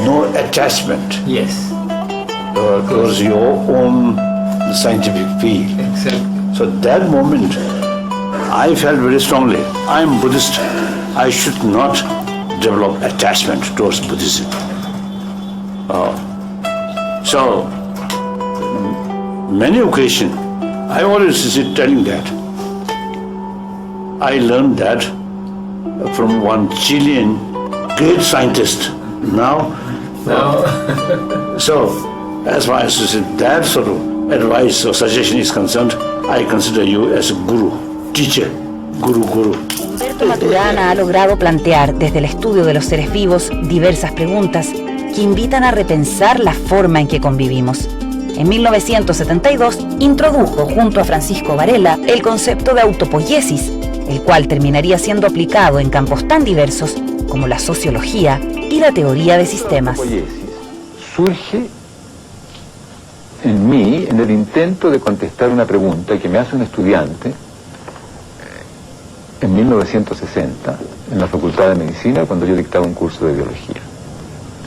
no attachment. Yes. Towards your own scientific field. Exactly. So that moment, I felt very strongly, I am Buddhist, I should not develop attachment towards Buddhism. So, many occasions, I always telling that. I learned that from one Chilean great scientist. Now, so as far as that sort of advice or suggestion is concerned, I consider you as a guru, teacher, guru. Humberto Maturana ha logrado plantear desde el estudio de los seres vivos diversas preguntas que invitan a repensar la forma en que convivimos. En 1972 introdujo junto a Francisco Varela el concepto de autopoiesis, el cual terminaría siendo aplicado en campos tan diversos como la sociología y la teoría de sistemas. La autopoiesis surge en mí en el intento de contestar una pregunta que me hace un estudiante en 1960 en la Facultad de Medicina cuando yo dictaba un curso de biología.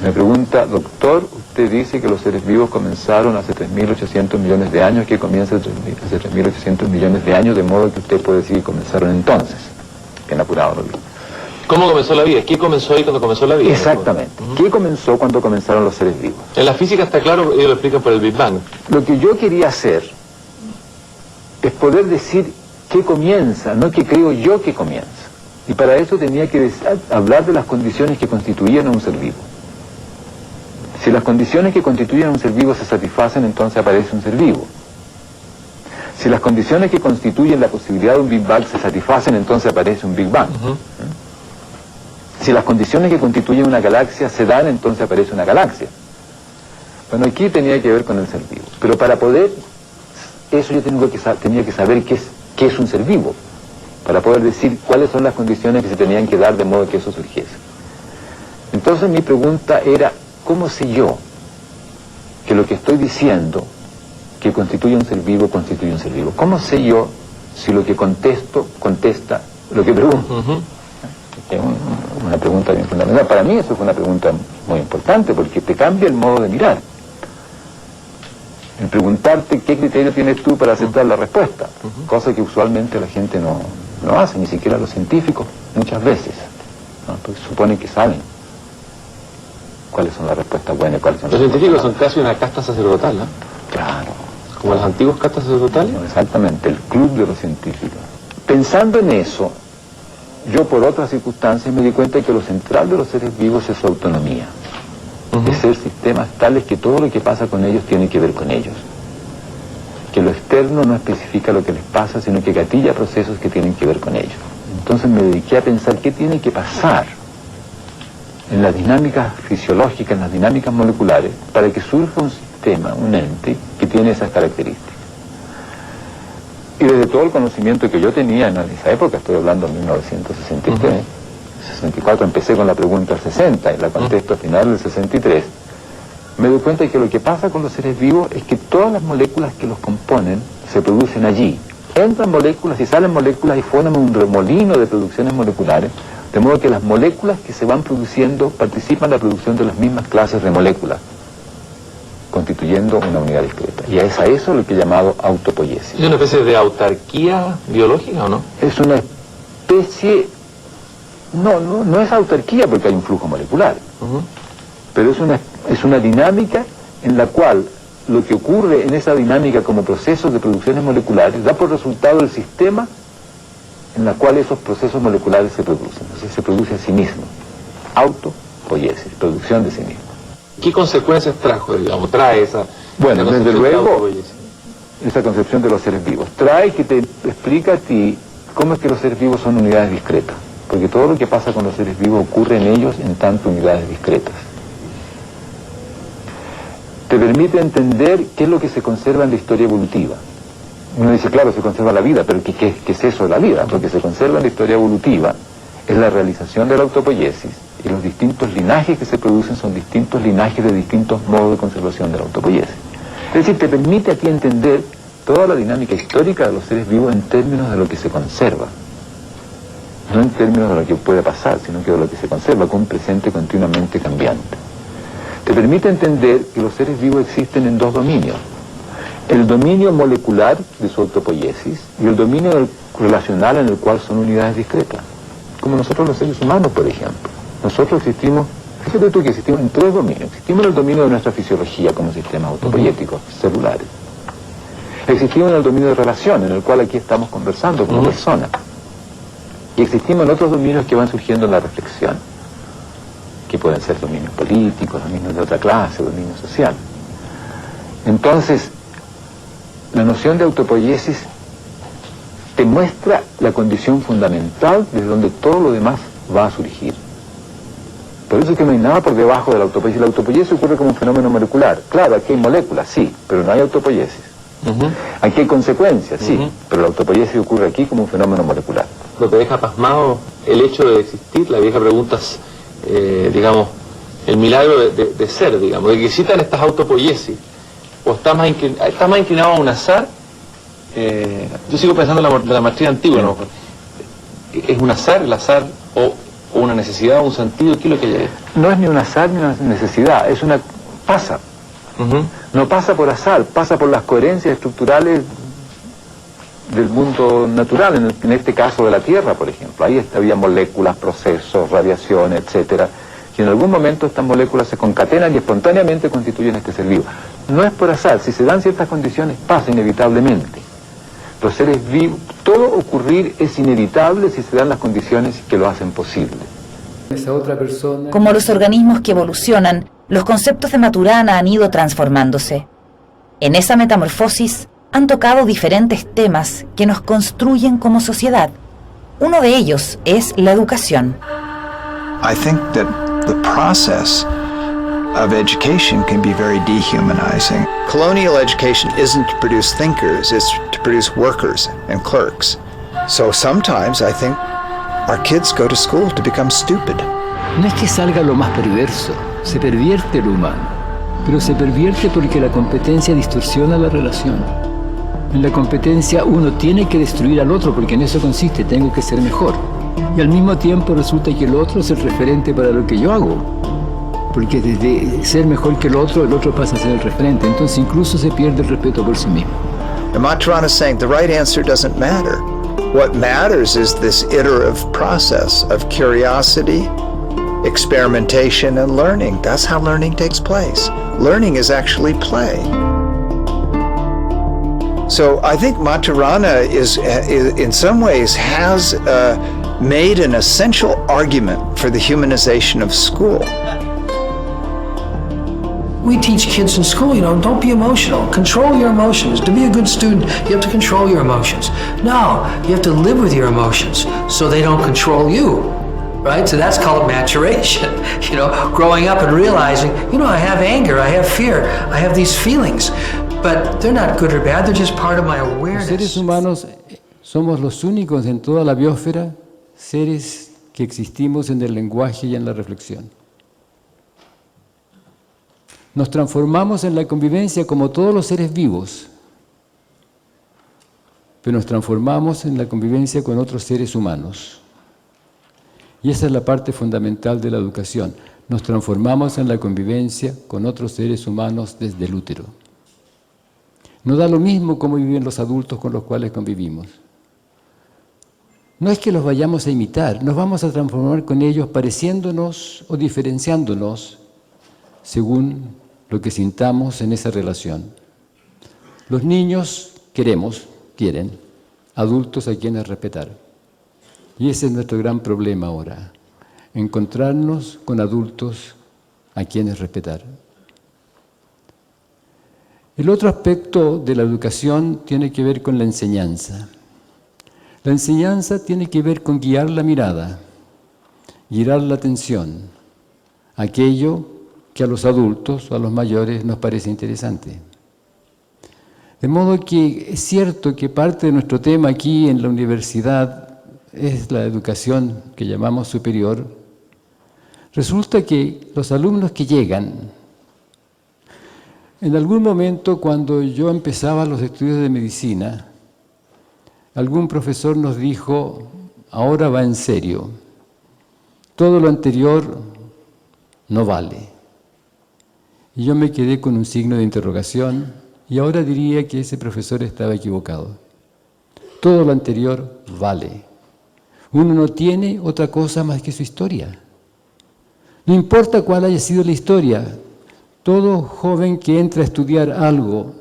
Me pregunta, doctor, usted dice que los seres vivos comenzaron hace 3.800 millones de años, que comienza hace 3.800 millones de años, de modo que usted puede decir que comenzaron entonces. Bien apurado lo digo. ¿Cómo comenzó la vida? ¿Qué comenzó ahí cuando comenzó la vida? Exactamente. ¿Qué comenzó cuando comenzaron los seres vivos? En la física está claro, ellos lo explican por el Big Bang. Lo que yo quería hacer es poder decir qué comienza, no qué creo yo que comienza. Y para eso tenía que hablar de las condiciones que constituían a un ser vivo. Si las condiciones que constituyen a un ser vivo se satisfacen, entonces aparece un ser vivo. Si las condiciones que constituyen la posibilidad de un Big Bang se satisfacen, entonces aparece un Big Bang. Si las condiciones que constituyen una galaxia se dan, entonces aparece una galaxia. Bueno, aquí tenía que ver con el ser vivo. Pero para poder, eso yo tenía que saber qué es un ser vivo, para poder decir cuáles son las condiciones que se tenían que dar de modo que eso surgiese. Entonces mi pregunta era, ¿cómo sé yo que lo que estoy diciendo que constituye un ser vivo, constituye un ser vivo? ¿Cómo sé yo si lo que contesto, contesta lo que pregunto? Es una pregunta bien fundamental. Para mí eso fue una pregunta muy importante porque te cambia el modo de mirar. El preguntarte qué criterio tienes tú para aceptar la respuesta, cosa que usualmente la gente no hace, ni siquiera los científicos, muchas veces, ¿no? Porque suponen que saben cuáles son las respuestas buenas y cuáles son las Los científicos respuestas son casi una casta sacerdotal, ¿no? Claro. Como las antiguas castas sacerdotales. Exactamente, el club de los científicos. Pensando en eso, yo por otras circunstancias me di cuenta de que lo central de los seres vivos es su autonomía. De ser sistemas tales que todo lo que pasa con ellos tiene que ver con ellos. Que lo externo no especifica lo que les pasa, sino que gatilla procesos que tienen que ver con ellos. Entonces me dediqué a pensar qué tiene que pasar en las dinámicas fisiológicas, en las dinámicas moleculares, para que surja un sistema, un ente, que tiene esas características. Y desde todo el conocimiento que yo tenía en esa época, estoy hablando de 1963, 64, empecé con la pregunta del 60 y la contesto al final del 63, me doy cuenta de que lo que pasa con los seres vivos es que todas las moléculas que los componen se producen allí. Entran moléculas y salen moléculas y forman un remolino de producciones moleculares, de modo que las moléculas que se van produciendo participan en la producción de las mismas clases de moléculas, constituyendo una unidad discreta. Y es a eso lo que he llamado autopoiesis. ¿Es una especie de autarquía biológica o no? Es una especie... No es autarquía porque hay un flujo molecular, pero es una dinámica en la cual lo que ocurre en esa dinámica como procesos de producciones moleculares da por resultado el sistema en la cual esos procesos moleculares se producen. O sea, se produce a sí mismo. Autopoiesis, producción de sí mismo. ¿Qué consecuencias trae esa? Bueno, esa desde concepción de luego, autopoiesis? esa concepción de los seres vivos trae que te explica a ti cómo es que los seres vivos son unidades discretas. Porque todo lo que pasa con los seres vivos ocurre en ellos en tanto unidades discretas. Te permite entender qué es lo que se conserva en la historia evolutiva. Uno dice, claro, se conserva la vida, pero ¿qué es eso de la vida? Lo que se conserva en la historia evolutiva es la realización de la autopoiesis, y los distintos linajes que se producen son distintos linajes de distintos modos de conservación de la autopoiesis. Es decir, te permite a ti entender toda la dinámica histórica de los seres vivos en términos de lo que se conserva. no en términos de lo que puede pasar, sino que de lo que se conserva, con un presente continuamente cambiante. Te permite entender que los seres vivos existen en dos dominios: el dominio molecular de su autopoiesis y el dominio relacional en el cual son unidades discretas, como nosotros los seres humanos, por ejemplo. Nosotros existimos, fíjate tú que existimos en tres dominios. Existimos en el dominio de nuestra fisiología como sistemas autopoiéticos celulares. Existimos en el dominio de relación, en el cual aquí estamos conversando como personas. Y existimos en otros dominios que van surgiendo en la reflexión, que pueden ser dominios políticos, dominios de otra clase, dominios sociales. Entonces, la noción de autopoiesis te muestra la condición fundamental desde donde todo lo demás va a surgir. Por eso es que no hay nada por debajo de la autopoiesis. La autopoiesis ocurre como un fenómeno molecular. Claro, aquí hay moléculas, sí, pero no hay autopoiesis. Aquí hay consecuencias, sí, pero la autopoiesis ocurre aquí como un fenómeno molecular. ¿No te deja pasmado el hecho de existir? La vieja pregunta es, digamos, el milagro de ser, digamos, de que existan estas autopoiesis. ¿O está más inclinado a un azar? Yo sigo pensando en la maestría antigua, ¿no? ¿Es un azar, el azar, o una necesidad, o un sentido? ¿Qué es lo que hay ahí? No es ni un azar ni una necesidad, es una... pasa. No pasa por azar, pasa por las coherencias estructurales del mundo natural, en este caso de la Tierra, por ejemplo. Ahí había moléculas, procesos, radiación, etcétera, y en algún momento estas moléculas se concatenan y espontáneamente constituyen este ser vivo. No es por azar, si se dan ciertas condiciones pasa inevitablemente. Los seres vivos, todo ocurrir es inevitable si se dan las condiciones que lo hacen posible. Como los organismos que evolucionan, los conceptos de Maturana han ido transformándose. En esa metamorfosis han tocado diferentes temas que nos construyen como sociedad. Uno de ellos es la educación. I think that the process of education can be very dehumanizing. Colonial education isn't to produce thinkers, it's to produce workers and clerks. So sometimes I think our kids go to school to become stupid. No es que salga lo más perverso, se pervierte lo humano, pero se pervierte porque la competencia distorsiona la relación. En la competencia uno tiene que destruir al otro porque en eso consiste, tengo que ser mejor. Y al mismo tiempo resulta que el otro es el referente para lo que yo hago, porque desde ser mejor que el otro pasa a ser el referente, entonces incluso se pierde el respeto por sí mismo. And Maturana is saying the right answer doesn't matter. What matters is this iterative process of curiosity, experimentation, and learning. That's how learning takes place. Learning is actually play. So I think Maturana is in some ways has made an essential argument for the humanization of school. We teach kids in school, don't be emotional. Control your emotions. To be a good student, you have to control your emotions. No, you have to live with your emotions so they don't control you, right? So that's called maturation. Growing up and realizing, I have anger, I have fear, I have these feelings, but they're not good or bad, they're just part of my awareness. Los seres humanos somos los únicos en toda la biosfera seres que existimos en el lenguaje y en la reflexión. Nos transformamos en la convivencia como todos los seres vivos, pero nos transformamos en la convivencia con otros seres humanos. Y esa es la parte fundamental de la educación. Nos transformamos en la convivencia con otros seres humanos desde el útero. No da lo mismo cómo viven los adultos con los cuales convivimos. No es que los vayamos a imitar, nos vamos a transformar con ellos pareciéndonos o diferenciándonos según lo que sintamos en esa relación. Los niños quieren adultos a quienes respetar. Y ese es nuestro gran problema ahora, encontrarnos con adultos a quienes respetar. El otro aspecto de la educación tiene que ver con la enseñanza. La enseñanza tiene que ver con guiar la mirada, guiar la atención, aquello que a los adultos o a los mayores nos parece interesante. De modo que es cierto que parte de nuestro tema aquí en la universidad es la educación que llamamos superior. Resulta que los alumnos que llegan, en algún momento cuando yo empezaba los estudios de medicina, algún profesor nos dijo, ahora va en serio. Todo lo anterior no vale. Y yo me quedé con un signo de interrogación y ahora diría que ese profesor estaba equivocado. Todo lo anterior vale. Uno no tiene otra cosa más que su historia. No importa cuál haya sido la historia, todo joven que entra a estudiar algo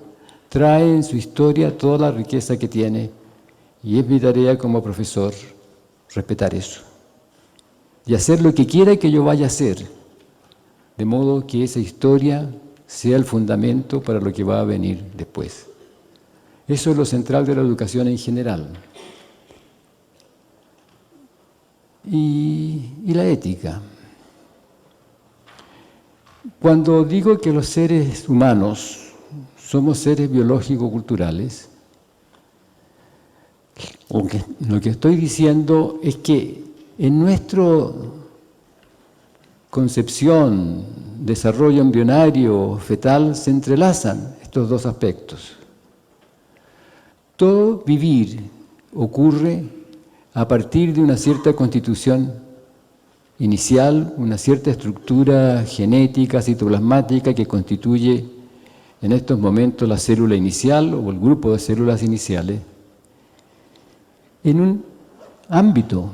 trae en su historia toda la riqueza que tiene. Y es mi tarea como profesor respetar eso. Y hacer lo que quiera que yo vaya a hacer, de modo que esa historia sea el fundamento para lo que va a venir después. Eso es lo central de la educación en general. Y la ética. Cuando digo que los seres humanos somos seres biológico-culturales, lo que estoy diciendo es que en nuestra concepción, desarrollo embrionario, fetal, se entrelazan estos dos aspectos. Todo vivir ocurre a partir de una cierta constitución inicial, una cierta estructura genética, citoplasmática que constituye en estos momentos la célula inicial o el grupo de células iniciales, en un ámbito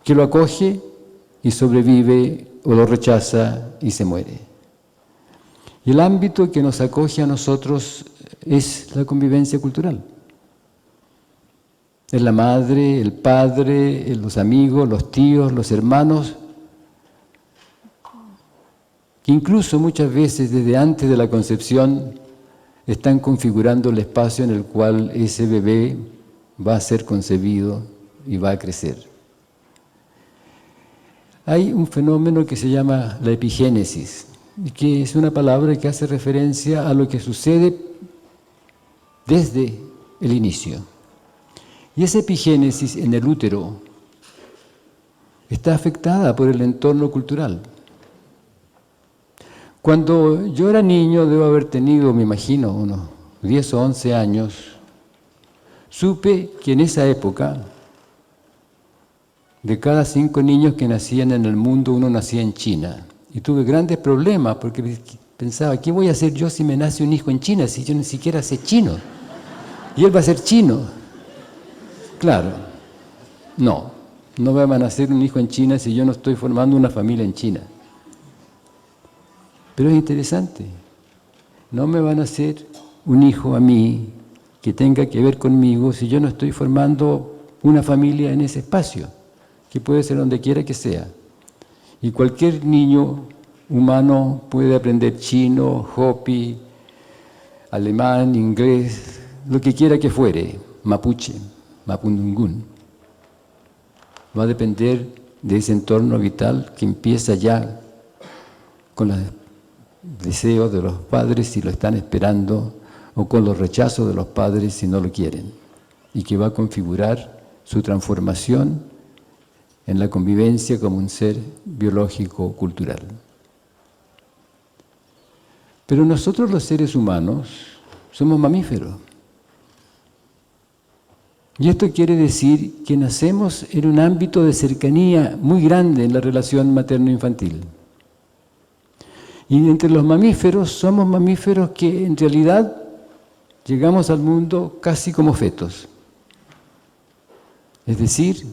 que lo acoge y sobrevive o lo rechaza y se muere. Y el ámbito que nos acoge a nosotros es la convivencia cultural. Es la madre, el padre, los amigos, los tíos, los hermanos, que incluso muchas veces desde antes de la concepción están configurando el espacio en el cual ese bebé va a ser concebido y va a crecer. Hay un fenómeno que se llama la epigénesis, que es una palabra que hace referencia a lo que sucede desde el inicio. Y esa epigénesis en el útero está afectada por el entorno cultural. Cuando yo era niño, debo haber tenido, me imagino, unos 10 o 11 años, supe que en esa época, de cada 5 niños que nacían en el mundo, uno nacía en China. Y tuve grandes problemas porque pensaba, ¿qué voy a hacer yo si me nace un hijo en China si yo ni siquiera sé chino? Y él va a ser chino. Claro, no va a nacer un hijo en China si yo no estoy formando una familia en China. Pero es interesante, no me va a nacer un hijo a mí que tenga que ver conmigo si yo no estoy formando una familia en ese espacio, que puede ser donde quiera que sea. Y cualquier niño humano puede aprender chino, hopi, alemán, inglés, lo que quiera que fuere, mapuche, mapudungún. Va a depender de ese entorno vital que empieza ya con los deseos de los padres si lo están esperando o con los rechazos de los padres si no lo quieren, y que va a configurar su transformación en la convivencia como un ser biológico-cultural. Pero nosotros los seres humanos somos mamíferos. Y esto quiere decir que nacemos en un ámbito de cercanía muy grande en la relación materno-infantil. Y entre los mamíferos somos mamíferos que en realidad llegamos al mundo casi como fetos. Es decir,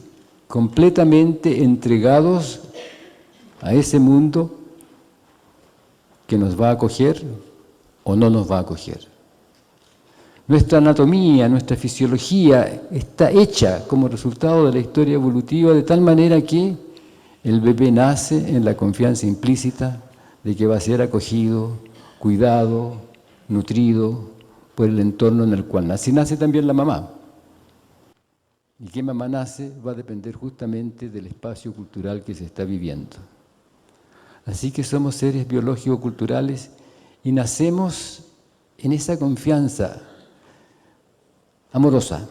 completamente entregados a ese mundo que nos va a acoger o no nos va a acoger. Nuestra anatomía, nuestra fisiología está hecha como resultado de la historia evolutiva de tal manera que el bebé nace en la confianza implícita de que va a ser acogido, cuidado, nutrido por el entorno en el cual nace. Y nace también la mamá. Y qué mamá nace va a depender justamente del espacio cultural que se está viviendo. Así que somos seres biológico-culturales y nacemos en esa confianza amorosa.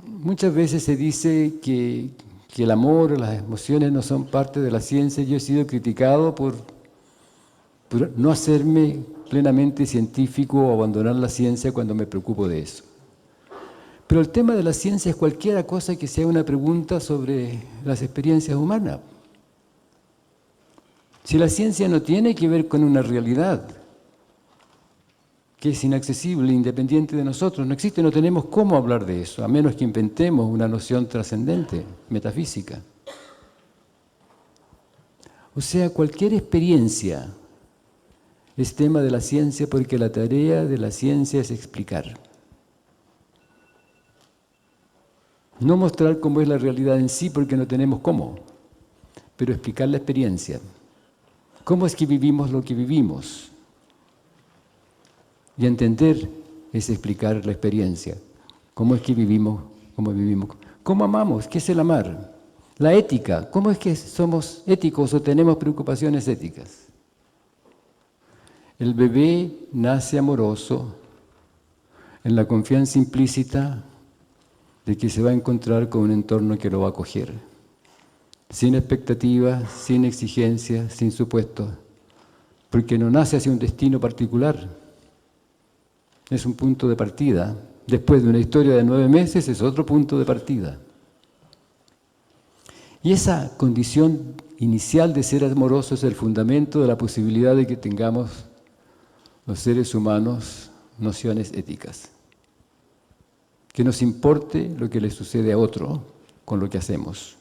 Muchas veces se dice que el amor o las emociones no son parte de la ciencia. Yo he sido criticado por no hacerme plenamente científico o abandonar la ciencia cuando me preocupo de eso. Pero el tema de la ciencia es cualquier cosa que sea una pregunta sobre las experiencias humanas. Si la ciencia no tiene que ver con una realidad que es inaccesible, independiente de nosotros, no existe, no tenemos cómo hablar de eso, a menos que inventemos una noción trascendente, metafísica. O sea, cualquier experiencia es tema de la ciencia porque la tarea de la ciencia es explicar. No mostrar cómo es la realidad en sí porque no tenemos cómo, pero explicar la experiencia. ¿Cómo es que vivimos lo que vivimos? Y entender es explicar la experiencia. ¿Cómo es que vivimos? ¿Cómo vivimos? ¿Cómo amamos? ¿Qué es el amar? La ética. ¿Cómo es que somos éticos o tenemos preocupaciones éticas? El bebé nace amoroso en la confianza implícita de que se va a encontrar con un entorno que lo va a acoger, sin expectativas, sin exigencias, sin supuestos, porque no nace hacia un destino particular. Es un punto de partida. Después de una historia de 9 meses es otro punto de partida. Y esa condición inicial de ser amoroso es el fundamento de la posibilidad de que tengamos los seres humanos nociones éticas. Que nos importe lo que le sucede a otro con lo que hacemos.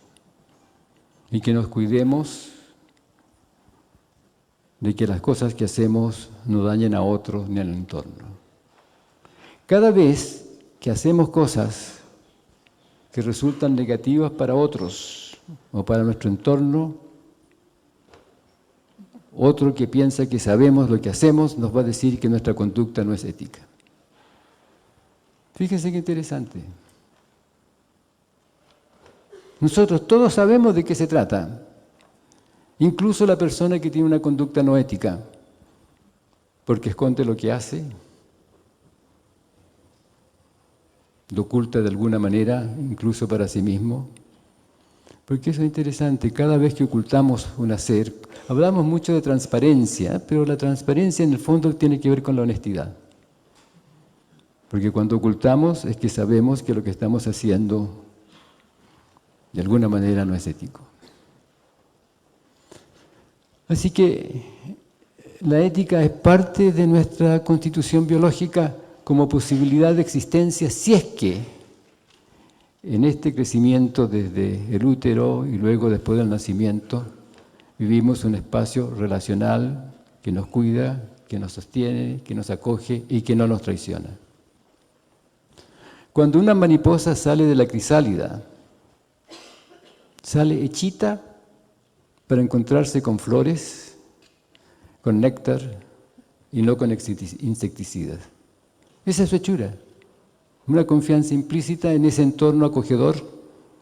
Y que nos cuidemos de que las cosas que hacemos no dañen a otros ni al entorno. Cada vez que hacemos cosas que resultan negativas para otros o para nuestro entorno, otro que piensa que sabemos lo que hacemos nos va a decir que nuestra conducta no es ética. Fíjense qué interesante. Nosotros todos sabemos de qué se trata, incluso la persona que tiene una conducta no ética, porque esconde lo que hace, lo oculta de alguna manera, incluso para sí mismo. Porque eso es interesante, cada vez que ocultamos un hacer, hablamos mucho de transparencia, pero la transparencia en el fondo tiene que ver con la honestidad. Porque cuando ocultamos es que sabemos que lo que estamos haciendo de alguna manera no es ético. Así que la ética es parte de nuestra constitución biológica como posibilidad de existencia, si es que en este crecimiento desde el útero y luego después del nacimiento vivimos un espacio relacional que nos cuida, que nos sostiene, que nos acoge y que no nos traiciona. Cuando una mariposa sale de la crisálida, sale hechita para encontrarse con flores, con néctar y no con insecticidas. Esa es su hechura, una confianza implícita en ese entorno acogedor,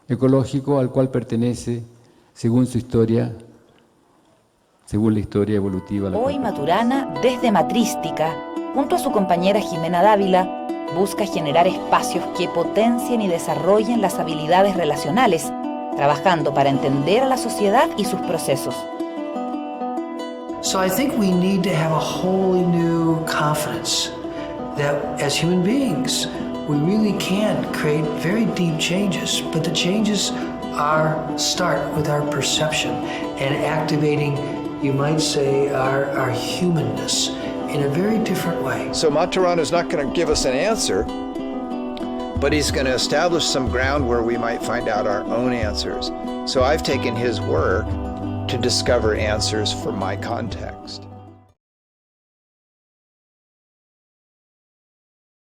ecológico al cual pertenece, según su historia, según la historia evolutiva. Hoy Maturana, desde Matrística, junto a su compañera Jimena Dávila, busca generar espacios que potencien y desarrollen las habilidades relacionales, trabajando para entender a la sociedad y sus procesos. So I think we need to have a wholly new confidence that as human beings, we really can create very deep changes, but the changes start with our perception and activating, you might say, our humanness in a very different way. So Maturana is not going to give us an answer, but he's going to establish some ground where we might find out our own answers. So I've taken his work to discover answers for my context.